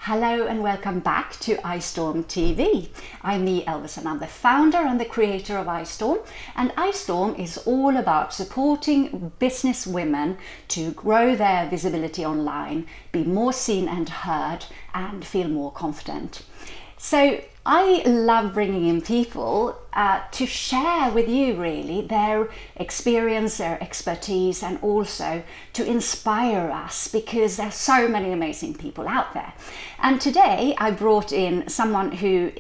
Hello and welcome back to iStorm TV. I'm me, Elvis, and I'm the founder and the creator of iStorm. And iStorm is all about supporting business women to grow their visibility online, be more seen and heard, and feel more confident. So I love bringing in people to share with you really their experience, their expertise, and also to inspire us, because there's so many amazing people out there. And today I brought in someone who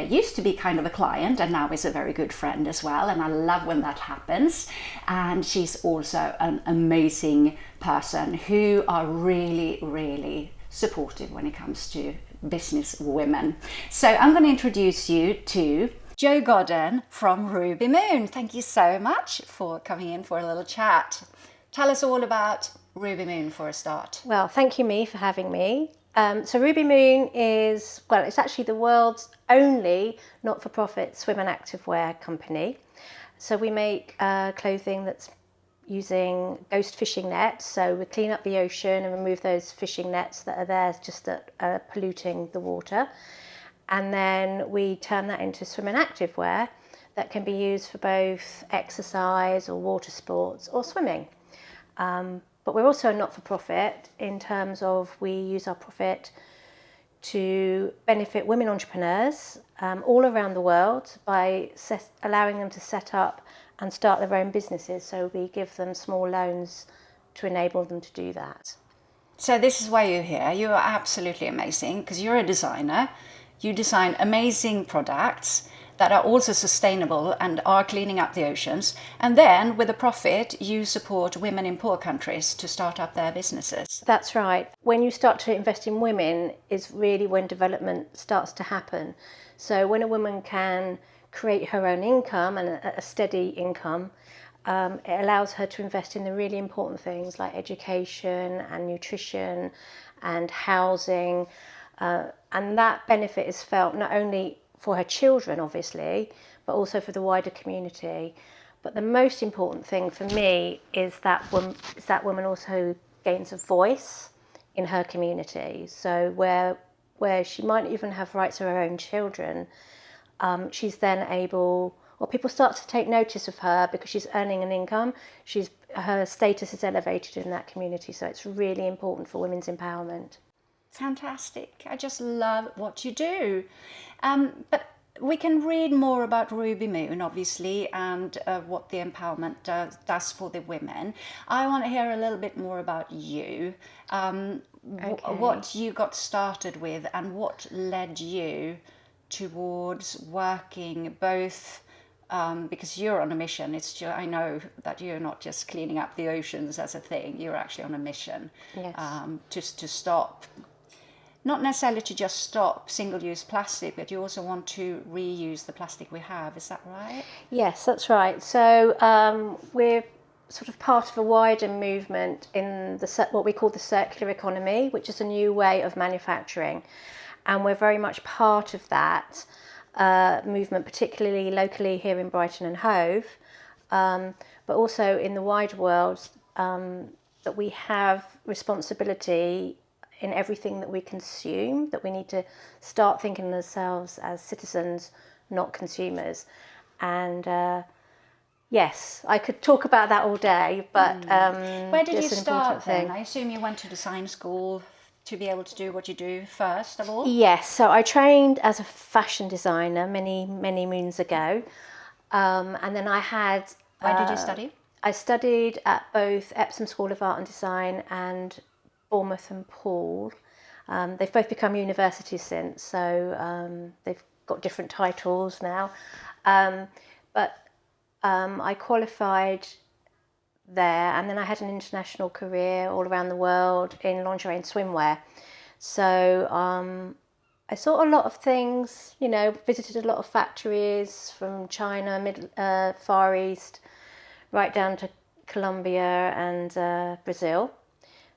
used to be kind of a client and now is a very good friend as well, and I love when that happens. And she's also an amazing person who are really supportive when it comes to business women. So I'm going to introduce you to Jo Godden from RubyMoon. Thank you so much for coming in for a little chat. Tell us all about RubyMoon for a start. Well, thank you, Me, for having me. So RubyMoon is, well, it's actually the world's only not-for-profit swim and activewear company. So we make clothing that's using ghost fishing nets. So we clean up the ocean and remove those fishing nets that are there just that are polluting the water. And then we turn that into swim and activewear that can be used for both exercise or water sports or swimming. But we're also a not-for-profit in terms of we use our profit to benefit women entrepreneurs all around the world by allowing them to set up and start their own businesses. So we give them small loans to enable them to do that. So this is why you're here. You are absolutely amazing because you're a designer. You design amazing products that are also sustainable and are cleaning up the oceans. And then with a profit, you support women in poor countries to start up their businesses. That's right. When you start to invest in women is really when development starts to happen. So when a woman can create her own income and a steady income, it allows her to invest in the really important things like education and nutrition and housing. And that benefit is felt not only for her children, obviously, but also for the wider community. But the most important thing for me is that woman also gains a voice in her community. So where she might even have rights to her own children, she's then able, or people start to take notice of her because she's earning an income. Her status is elevated in that community, so it's really important for women's empowerment. Fantastic. I just love what you do. But we can read more about RubyMoon, obviously, and what the empowerment does for the women. I want to hear a little bit more about you, what you got started with and what led you towards working both, because you're on a mission. I know that you're not just cleaning up the oceans as a thing, you're actually on a mission. Yes. Just to stop, not necessarily to just stop single-use plastic, but you also want to reuse the plastic we have. Is that right? Yes, that's right. So we're sort of part of a wider movement in what we call the circular economy, which is a new way of manufacturing. And we're very much part of that movement, particularly locally here in Brighton and Hove, but also in the wider world, that we have responsibility in everything that we consume, that we need to start thinking of ourselves as citizens, not consumers. And yes, I could talk about that all day, but where did you it's an start important thing. then? I assume you went to design school to be able to do what you do first of all? Yes, so I trained as a fashion designer many moons ago, and then I had... Where did you study? I studied at both Epsom School of Art and Design and Bournemouth and Poole. They've both become universities since, so they've got different titles now. But I qualified there, and then I had an international career all around the world in lingerie and swimwear. So I saw a lot of things, visited a lot of factories from China, Far East, right down to Colombia and Brazil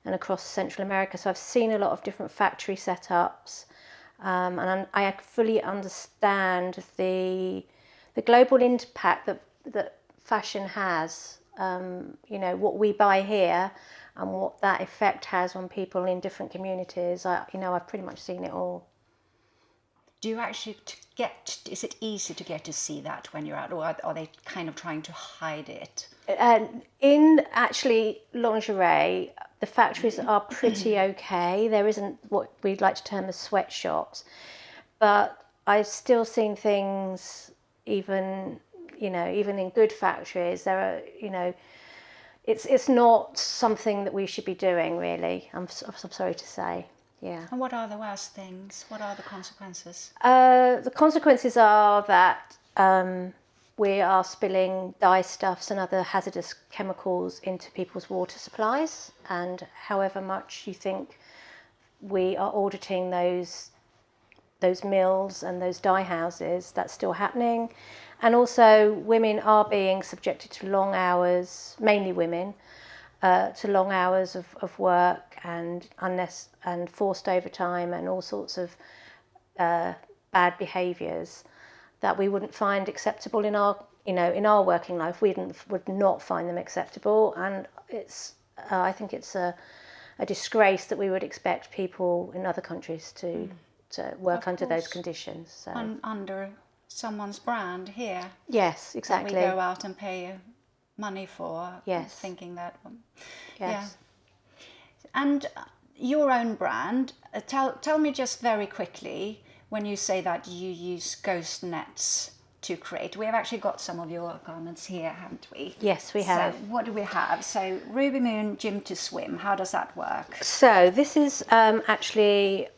and across Central America. So I've seen a lot of different factory setups, and I fully understand the global impact that fashion has. What we buy here and what that effect has on people in different communities. I've pretty much seen it all. Do you actually is it easy to get to see that when you're out, or are they kind of trying to hide it? In actually lingerie, the factories are pretty okay. There isn't what we'd like to term as sweatshops, but I've still seen things, even in good factories, there are, it's not something that we should be doing, really. I'm sorry to say. Yeah. And what are the worst things? What are the consequences? The consequences are that we are spilling dyestuffs and other hazardous chemicals into people's water supplies, and however much you think we are auditing those mills and those dye houses, that's still happening. And also women are being subjected to long hours, mainly women, to long hours of work and forced overtime and all sorts of bad behaviours that we wouldn't find acceptable in our working life. We would not find them acceptable, and I think it's a disgrace that we would expect people in other countries to work under those conditions. So. Under someone's brand here. Yes, exactly. That we go out and pay money for. Yes. Thinking that. Yes. Yeah. And your own brand. Tell me just very quickly, when you say that you use ghost nets to create. We have actually got some of your garments here, haven't we? Yes, we have. So what do we have? So RubyMoon Gym to Swim. How does that work? So this is actually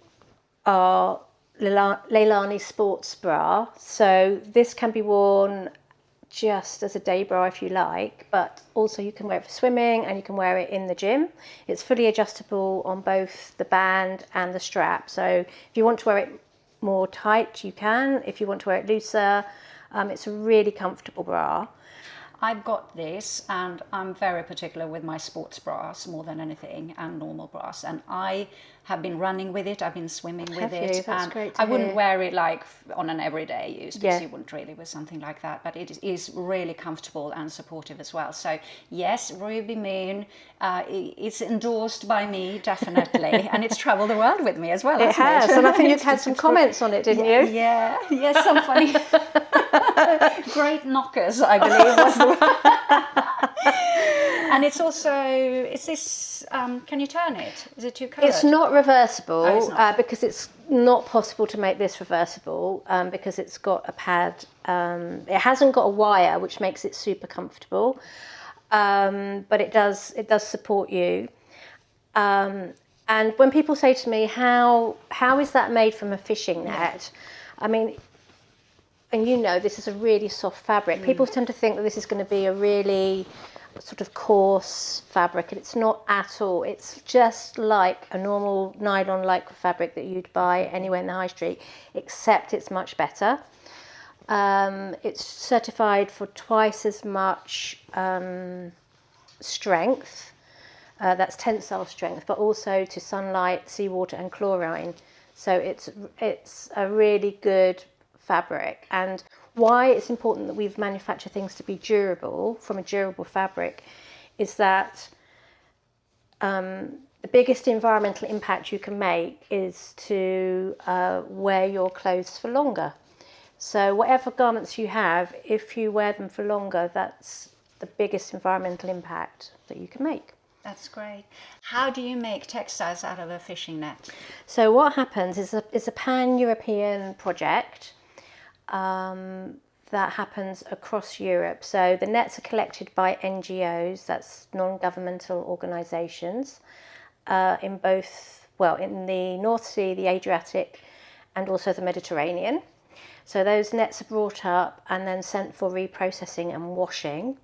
our Leilani sports bra. So this can be worn just as a day bra if you like, but also you can wear it for swimming and you can wear it in the gym. It's fully adjustable on both the band and the strap. So if you want to wear it more tight, you can. If you want to wear it looser, it's a really comfortable bra. I've got this, and I'm very particular with my sports bras more than anything, and normal bras. And I have been running with it. I've been swimming with it. That's and great to I wouldn't hear. wear it like on an everyday use, because Yeah. you wouldn't really with something like that. But it is really comfortable and supportive as well. So yes, RubyMoon is endorsed by me, definitely, and it's travelled the world with me as well. It has, and I think you've had some comments on it, didn't you? Yeah, yes, some funny. Great knockers, I believe, was the word. And it's also, is this, can you turn it? Is it too coloured? It's not reversible. Oh, it's not. Because it's not possible to make this reversible, because it's got a pad. It hasn't got a wire, which makes it super comfortable, but it does support you. And when people say to me, how is that made from a fishing net? I mean, and this is a really soft fabric. People tend to think that this is going to be a really sort of coarse fabric, and it's not at all. It's just like a normal nylon lycra fabric that you'd buy anywhere in the high street, except it's much better. It's certified for twice as much strength, that's tensile strength, but also to sunlight, seawater and chlorine. So it's a really good fabric. And why it's important that we've manufactured things to be durable, from a durable fabric, is that the biggest environmental impact you can make is to wear your clothes for longer. So whatever garments you have, if you wear them for longer, that's the biggest environmental impact that you can make. That's great. How do you make textiles out of a fishing net? So what happens is a pan-European project that happens across Europe. So the nets are collected by NGOs, that's non-governmental organisations, in the North Sea, the Adriatic, and also the Mediterranean. So those nets are brought up and then sent for reprocessing and washing.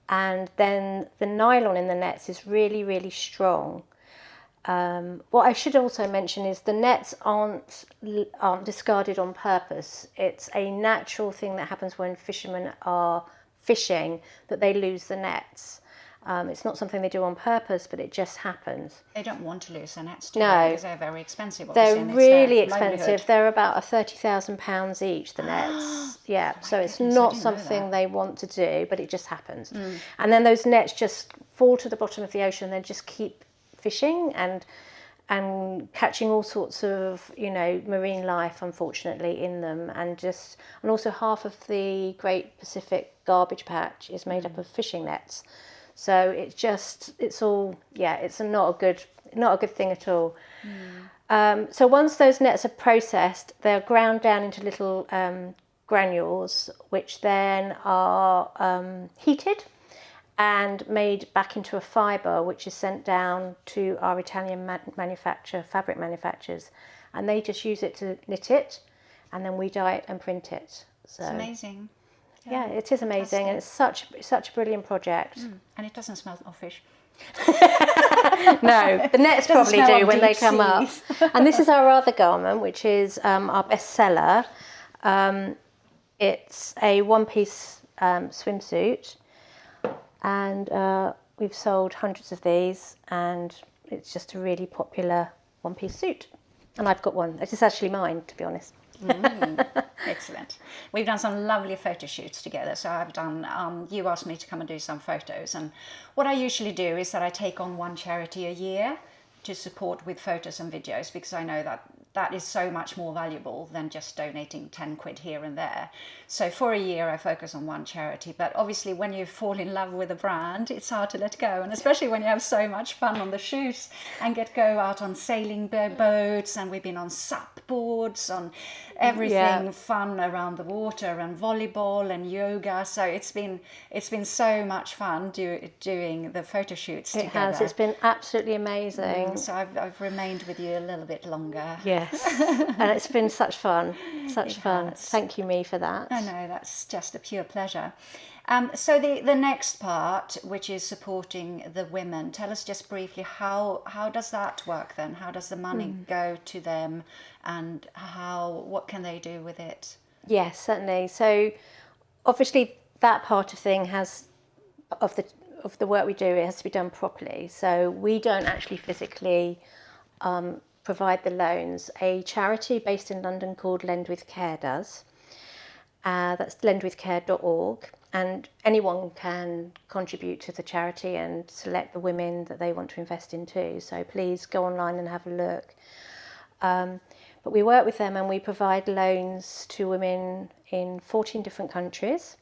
And then the nylon in the nets is really, really strong. What I should also mention is the nets aren't discarded on purpose. It's a natural thing that happens when fishermen are fishing, that they lose the nets. It's not something they do on purpose, but it just happens. They don't want to lose their nets, do No. they? Because they're very expensive, They're obviously. really and it's their expensive. livelihood. They're about £30,000 each, the nets. Yeah, so it's goodness, I not didn't know something that. they want to do, but it just happens. And then those nets just fall to the bottom of the ocean. They just keep fishing and catching all sorts of, you know, marine life, unfortunately, in them, and also half of the Great Pacific Garbage Patch is made up of fishing nets. So it's not a good thing at all. So once those nets are processed, they're ground down into little granules, which then are heated and made back into a fibre, which is sent down to our Italian fabric manufacturers, and they just use it to knit it, and then we dye it and print it. So It's amazing. yeah, it is amazing, and it's such a brilliant project. And it doesn't smell of fish. No, the nets probably smell do of when they deep come up. seas. And this is our other garment, which is our bestseller. It's a one-piece swimsuit, and we've sold hundreds of these, and it's just a really popular one-piece suit. And I've got one. It's actually mine, to be honest. Excellent. We've done some lovely photo shoots together. So I've done, you asked me to come and do some photos. And what I usually do is that I take on one charity a year to support with photos and videos, because I know that that is so much more valuable than just donating 10 quid here and there. So for a year I focus on one charity, but obviously when you fall in love with a brand, it's hard to let go, and especially when you have so much fun on the shoots and go out on sailing boats, and we've been on SUP boards, on everything fun around the water, and volleyball and yoga. So it's been so much fun doing the photo shoots together. It has. It's been absolutely amazing. So I've remained with you a little bit longer. Yes, and it's been such fun. Such fun. has. Thank you, Me, for that. I know, that's just a pure pleasure. So the next part, which is supporting the women, tell us just briefly how does that work then? How does the money go to them, and what can they do with it? Yes, certainly. So obviously that part of thing of the work we do, it has to be done properly. So we don't actually physically provide the loans. A charity based in London called Lend With Care does. That's lendwithcare.org, and anyone can contribute to the charity and select the women that they want to invest in too. So please go online and have a look. But we work with them, and we provide loans to women in 14 different countries.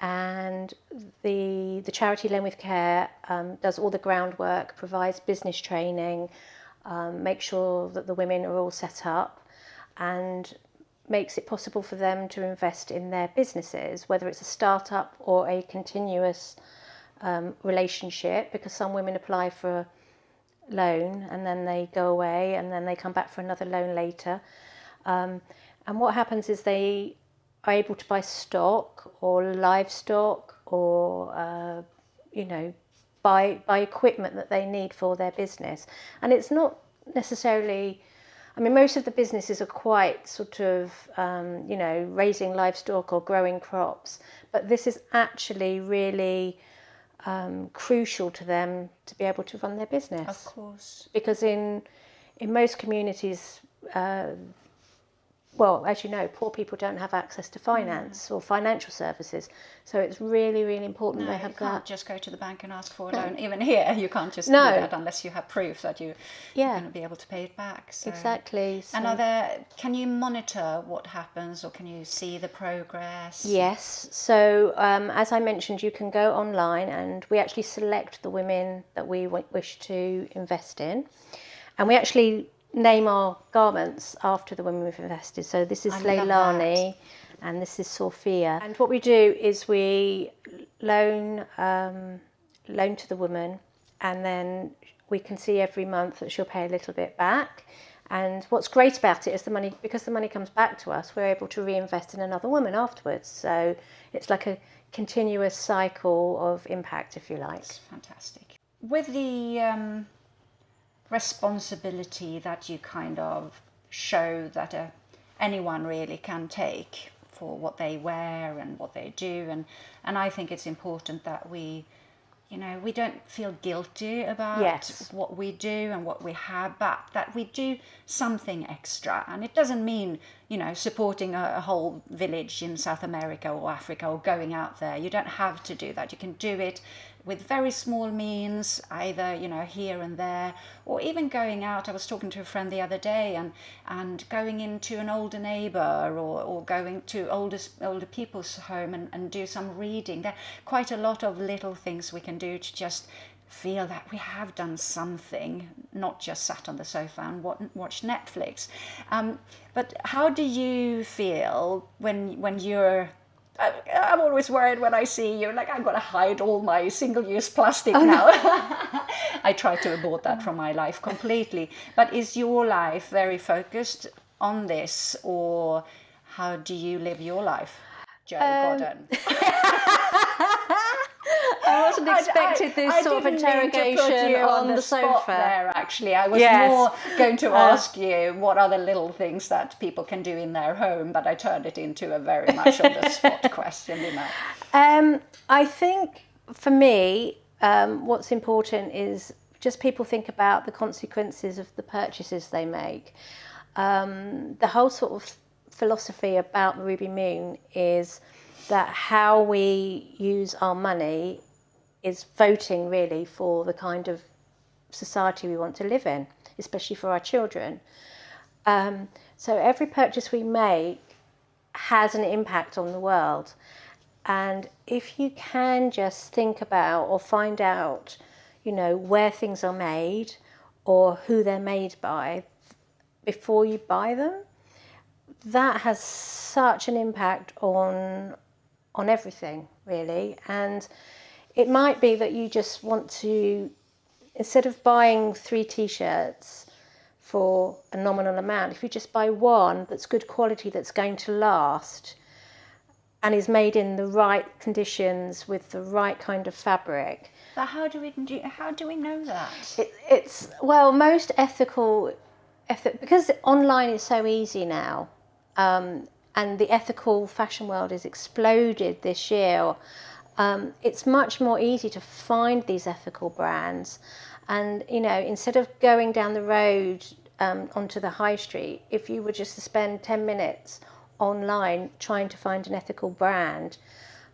And the charity Lend With Care does all the groundwork, provides business training, makes sure that the women are all set up, and makes it possible for them to invest in their businesses, whether it's a startup or a continuous relationship, because some women apply for a loan and then they go away and then they come back for another loan later. And what happens is they are able to buy stock or livestock or, buy equipment that they need for their business. And it's not necessarily... I mean, most of the businesses are quite sort of, raising livestock or growing crops, but this is actually really crucial to them to be able to run their business. Of course. Because in most communities, well, as you know, poor people don't have access to finance or financial services. So it's really, really important they have you can't that. just go to the bank and ask for a loan. Even here, you can't just do No. that unless you have proof that you're going to be able to pay it back. So. Exactly. So, And can you monitor what happens, or can you see the progress? yes. So as I mentioned, you can go online, and we actually select the women that we wish to invest in. And we actually name our garments after the women we've invested. So this is Leilani and this is Sophia. And what we do is we loan to the woman, and then we can see every month that she'll pay a little bit back. And what's great about it is because the money comes back to us, we're able to reinvest in another woman afterwards. So it's like a continuous cycle of impact, if you like. That's fantastic. With the responsibility that you kind of show that anyone really can take for what they wear and what they do, and I think it's important that we we don't feel guilty about Yes. what we do and what we have, but that we do something extra. And it doesn't mean, supporting a whole village in South America or Africa or going out there. You don't have to do that. You can do it with very small means, either, here and there, or even going out. I was talking to a friend the other day and going into an older neighbour or going to older people's home and do some reading. There are quite a lot of little things we can do to just feel that we have done something, not just sat on the sofa and watch Netflix. But how do you feel when you're... I'm always worried when I see you, like I've got to hide all my single-use plastic now. I try to abort that from my life completely. But is your life very focused on this, or how do you live your life, Jo Godden? I wasn't expecting this sort of interrogation on the spot sofa. There, actually, I was more going to ask you what are the little things that people can do in their home, but I turned it into a very much on the spot question, I think for me, what's important is just people think about the consequences of the purchases they make. The whole sort of philosophy about RubyMoon is that how we use our money is voting really for the kind of society we want to live in, especially for our children. So every purchase we make has an impact on the world. And if you can just think about or find out, where things are made or who they're made by before you buy them, that has such an impact on everything, really. And it might be that you just want to, instead of buying 3 t-shirts for a nominal amount, if you just buy one that's good quality, that's going to last and is made in the right conditions with the right kind of fabric. But how do we know that? It's most ethical, because online is so easy now. And the ethical fashion world has exploded this year. It's much more easy to find these ethical brands. And, instead of going down the road onto the high street, if you were just to spend 10 minutes online trying to find an ethical brand,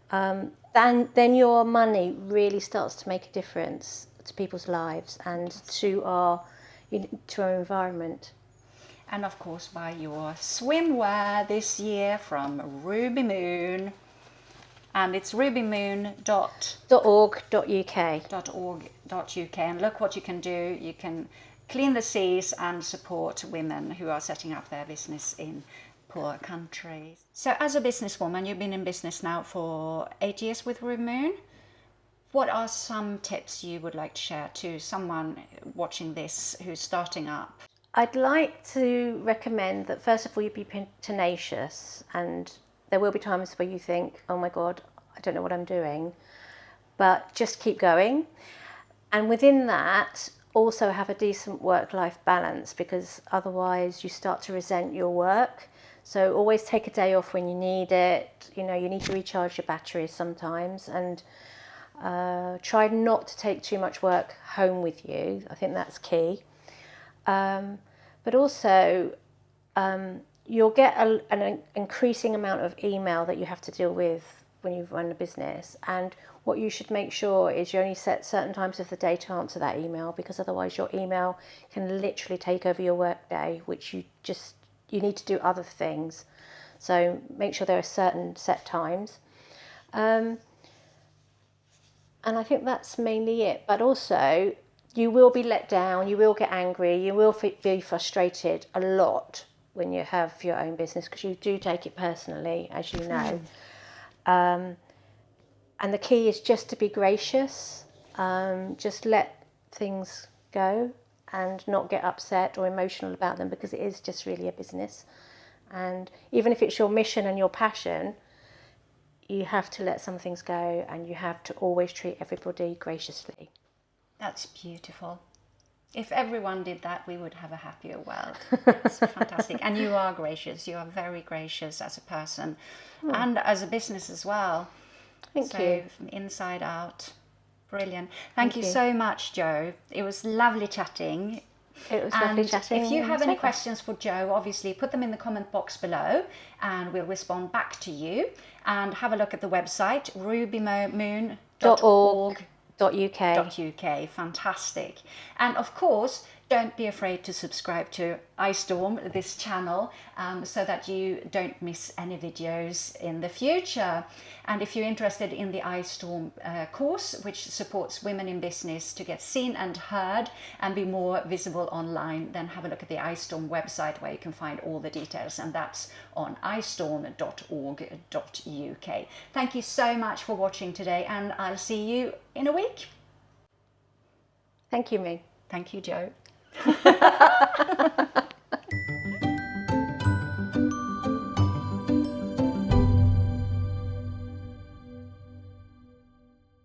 then your money really starts to make a difference to people's lives and to our environment. And of course buy your swimwear this year from RubyMoon. And it's rubymoon.org.uk. And look what you can do. You can clean the seas and support women who are setting up their business in poor countries. So as a businesswoman, you've been in business now for 8 years with RubyMoon. What are some tips you would like to share to someone watching this who's starting up? I'd like to recommend that first of all you be tenacious, and there will be times where you think, oh my God, I don't know what I'm doing, but just keep going. And within that, also have a decent work-life balance, because otherwise you start to resent your work. So always take a day off when you need it. You need to recharge your batteries sometimes, and try not to take too much work home with you. I think that's key. But also, you'll get an increasing amount of email that you have to deal with when you run a business. And what you should make sure is you only set certain times of the day to answer that email, because otherwise your email can literally take over your work day, which you need to do other things. So make sure there are certain set times. And I think that's mainly it. But also, you will be let down, you will get angry, you will be frustrated a lot when you have your own business, because you do take it personally, as you know. And the key is just to be gracious, just let things go and not get upset or emotional about them, because it is just really a business. And even if it's your mission and your passion, you have to let some things go, and you have to always treat everybody graciously. That's beautiful. If everyone did that, we would have a happier world. It's fantastic. And you are gracious. You are very gracious as a person and as a business as well. Thank you. From inside out, Brilliant. Thank you so much, Jo. It was lovely chatting. It was lovely chatting. If you have any questions for Jo, obviously put them in the comment box below and we'll respond back to you. And have a look at the website, rubymoon.org.uk. Fantastic. And of course, don't be afraid to subscribe to iStorm, this channel, so that you don't miss any videos in the future. And if you're interested in the iStorm course, which supports women in business to get seen and heard and be more visible online, then have a look at the iStorm website where you can find all the details, and that's on istorm.org.uk. Thank you so much for watching today, and I'll see you in a week. Thank you, Ming. Thank you, Jo.